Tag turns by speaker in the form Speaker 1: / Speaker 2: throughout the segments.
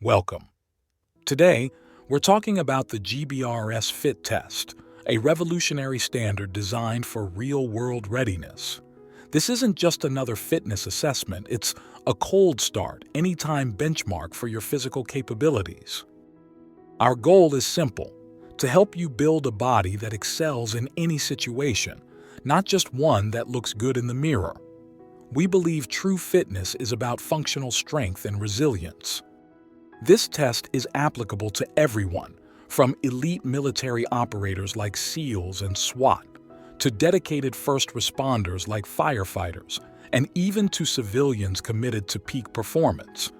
Speaker 1: Welcome. Today, we're talking about the GBRS Fit Test, a revolutionary standard designed for real-world readiness. This isn't just another fitness assessment, it's a cold start, anytime benchmark for your physical capabilities. Our goal is simple: to help you build a body that excels in any situation, not just one that looks good in the mirror. We believe true fitness is about functional strength and resilience. This test is applicable to everyone, from elite military operators like SEALs and SWAT, to dedicated first responders like firefighters, and even to civilians committed to peak performance.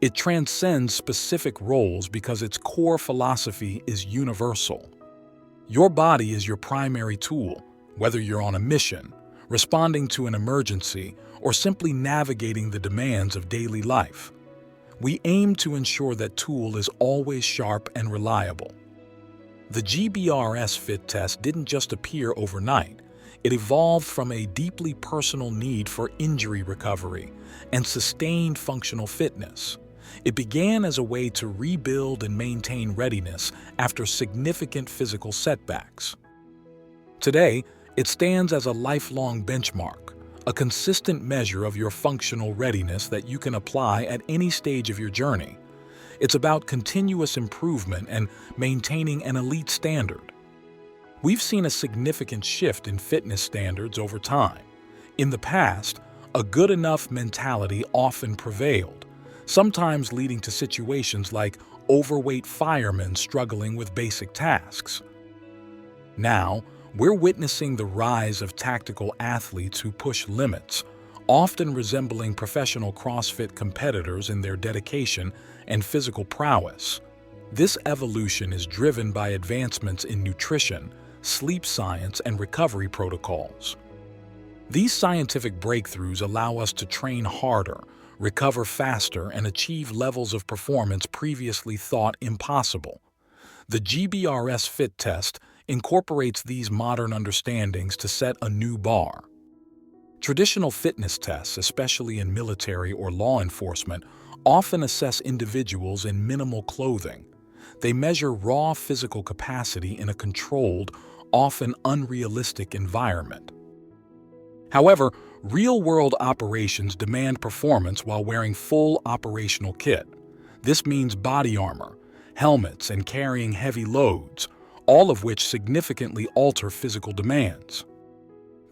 Speaker 1: It transcends specific roles because its core philosophy is universal. Your body is your primary tool, whether you're on a mission, responding to an emergency, or simply navigating the demands of daily life. We aim to ensure that tool is always sharp and reliable. The GBRS Fit Test didn't just appear overnight. It evolved from a deeply personal need for injury recovery and sustained functional fitness. It began as a way to rebuild and maintain readiness after significant physical setbacks. Today, it stands as a lifelong benchmark, a consistent measure of your functional readiness that you can apply at any stage of your journey. It's about continuous improvement and maintaining an elite standard. We've seen a significant shift in fitness standards over time. In the past, a good enough mentality often prevailed, sometimes leading to situations like overweight firemen struggling with basic tasks. Now, we're witnessing the rise of tactical athletes who push limits, often resembling professional CrossFit competitors in their dedication and physical prowess. This evolution is driven by advancements in nutrition, sleep science, and recovery protocols. These scientific breakthroughs allow us to train harder, recover faster, and achieve levels of performance previously thought impossible. The GBRS Fit Test incorporates these modern understandings to set a new bar. Traditional fitness tests, especially in military or law enforcement, often assess individuals in minimal clothing. They measure raw physical capacity in a controlled, often unrealistic environment. However, real-world operations demand performance while wearing full operational kit. This means body armor, helmets, and carrying heavy loads, all of which significantly alter physical demands.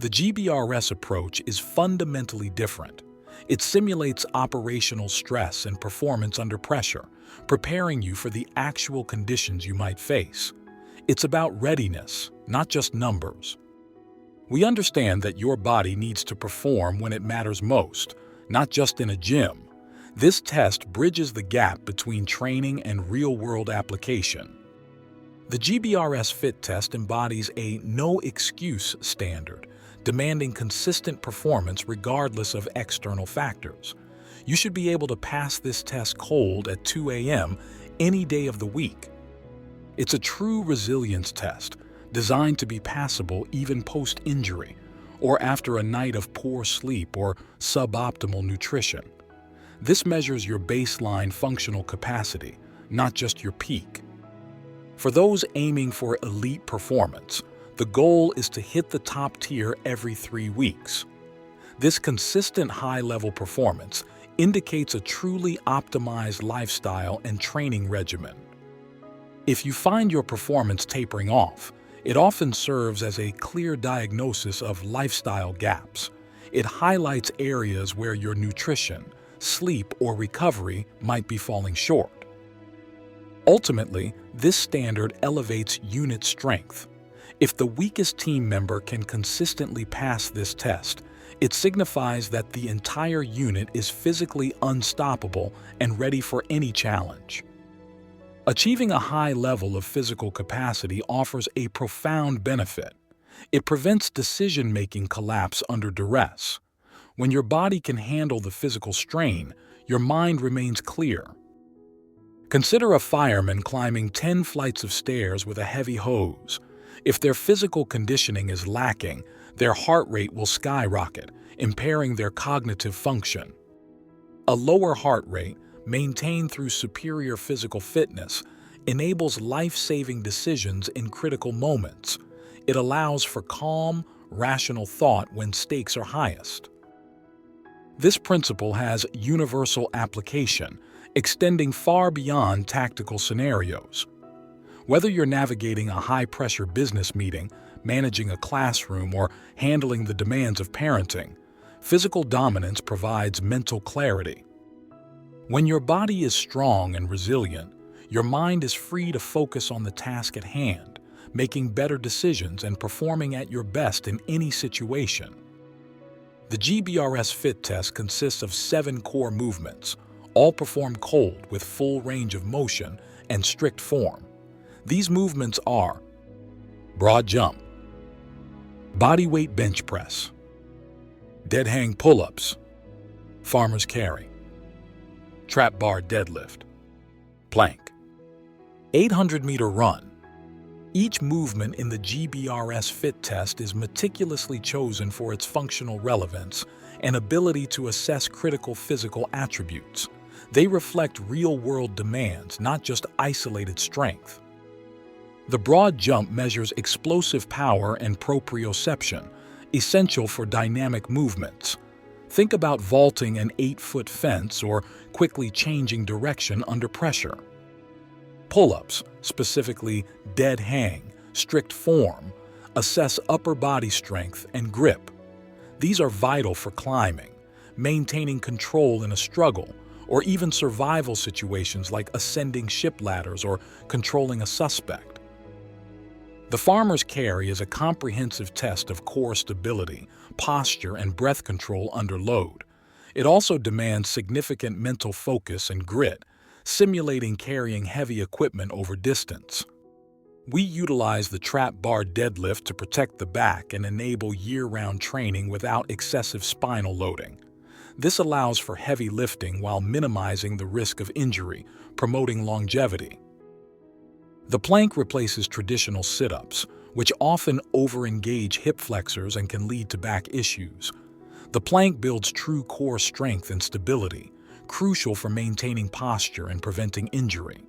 Speaker 1: The GBRS approach is fundamentally different. It simulates operational stress and performance under pressure, preparing you for the actual conditions you might face. It's about readiness, not just numbers. We understand that your body needs to perform when it matters most, not just in a gym. This test bridges the gap between training and real-world application. The GBRS Fit Test embodies a no-excuse standard, demanding consistent performance regardless of external factors. You should be able to pass this test cold at 2 a.m. any day of the week. It's a true resilience test, designed to be passable even post-injury, or after a night of poor sleep or suboptimal nutrition. This measures your baseline functional capacity, not just your peak. For those aiming for elite performance, the goal is to hit the top tier every 3 weeks. This consistent high-level performance indicates a truly optimized lifestyle and training regimen. If you find your performance tapering off, it often serves as a clear diagnosis of lifestyle gaps. It highlights areas where your nutrition, sleep, or recovery might be falling short. Ultimately, this standard elevates unit strength. If the weakest team member can consistently pass this test, it signifies that the entire unit is physically unstoppable and ready for any challenge. Achieving a high level of physical capacity offers a profound benefit. It prevents decision-making collapse under duress. When your body can handle the physical strain, your mind remains clear. Consider a fireman climbing 10 flights of stairs with a heavy hose. If their physical conditioning is lacking, their heart rate will skyrocket, impairing their cognitive function. A lower heart rate maintained through superior physical fitness, enables life-saving decisions in critical moments. It allows for calm, rational thought when stakes are highest. This principle has universal application, extending far beyond tactical scenarios. Whether you're navigating a high-pressure business meeting, managing a classroom, or handling the demands of parenting, physical dominance provides mental clarity. When your body is strong and resilient, your mind is free to focus on the task at hand, making better decisions and performing at your best in any situation. The GBRS Fit Test consists of 7 core movements, all performed cold with full range of motion and strict form. These movements are broad jump, body weight bench press, dead hang pull-ups, farmer's carry, trap bar deadlift, plank, 800-meter run. Each movement in the GBRS Fit Test is meticulously chosen for its functional relevance and ability to assess critical physical attributes. They reflect real-world demands, not just isolated strength. The broad jump measures explosive power and proprioception, essential for dynamic movements. Think about vaulting an 8-foot fence or quickly changing direction under pressure. Pull-ups, specifically dead hang, strict form, assess upper body strength and grip. These are vital for climbing, maintaining control in a struggle, or even survival situations like ascending ship ladders or controlling a suspect. The farmer's carry is a comprehensive test of core stability, posture, and breath control under load. It also demands significant mental focus and grit, simulating carrying heavy equipment over distance. We utilize the trap bar deadlift to protect the back and enable year-round training without excessive spinal loading. This allows for heavy lifting while minimizing the risk of injury, promoting longevity. The plank replaces traditional sit-ups, which often over-engage hip flexors and can lead to back issues. The plank builds true core strength and stability, crucial for maintaining posture and preventing injury.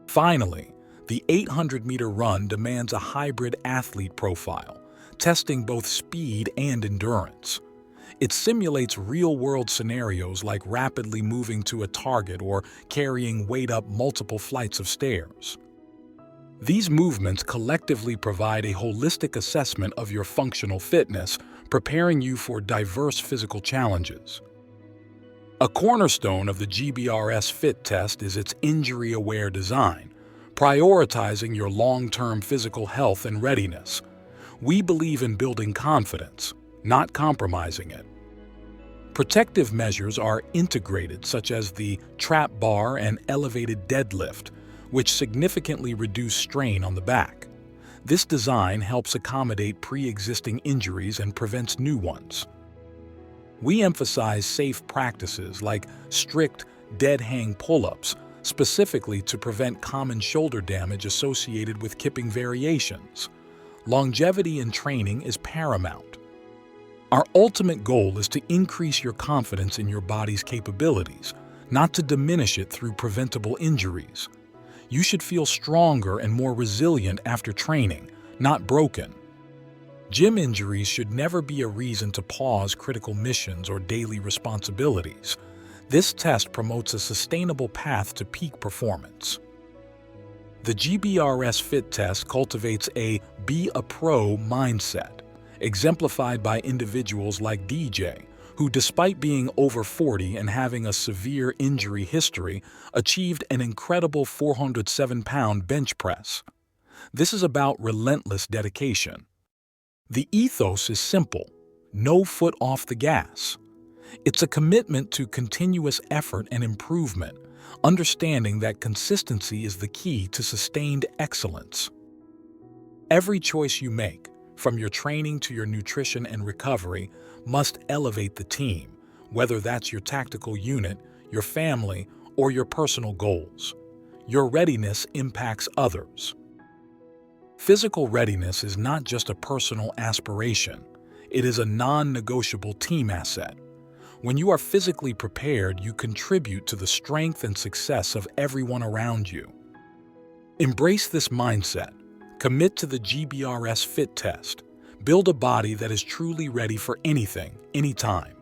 Speaker 1: Finally, the 800-meter run demands a hybrid athlete profile, testing both speed and endurance. It simulates real-world scenarios like rapidly moving to a target or carrying weight up multiple flights of stairs. These movements collectively provide a holistic assessment of your functional fitness, preparing you for diverse physical challenges. A cornerstone of the GBRS Fit Test is its injury-aware design, prioritizing your long-term physical health and readiness. We believe in building confidence, not compromising it. Protective measures are integrated, such as the trap bar and elevated deadlift, which significantly reduce strain on the back. This design helps accommodate pre-existing injuries and prevents new ones. We emphasize safe practices like strict dead hang pull-ups, specifically to prevent common shoulder damage associated with kipping variations. Longevity in training is paramount. Our ultimate goal is to increase your confidence in your body's capabilities, not to diminish it through preventable injuries. You should feel stronger and more resilient after training, not broken. Gym injuries should never be a reason to pause critical missions or daily responsibilities. This test promotes a sustainable path to peak performance. The GBRS Fit Test cultivates a "be a pro" mindset, exemplified by individuals like DJ, who, despite being over 40 and having a severe injury history, achieved an incredible 407-pound bench press. This is about relentless dedication. The ethos is simple: no foot off the gas. It's a commitment to continuous effort and improvement, understanding that consistency is the key to sustained excellence. Every choice you make, from your training to your nutrition and recovery, must elevate the team, whether that's your tactical unit, your family, or your personal goals. Your readiness impacts others. Physical readiness is not just a personal aspiration, it is a non-negotiable team asset. When you are physically prepared, you contribute to the strength and success of everyone around you. Embrace this mindset. Commit to the GBRS Fit Test. Build a body that is truly ready for anything, anytime.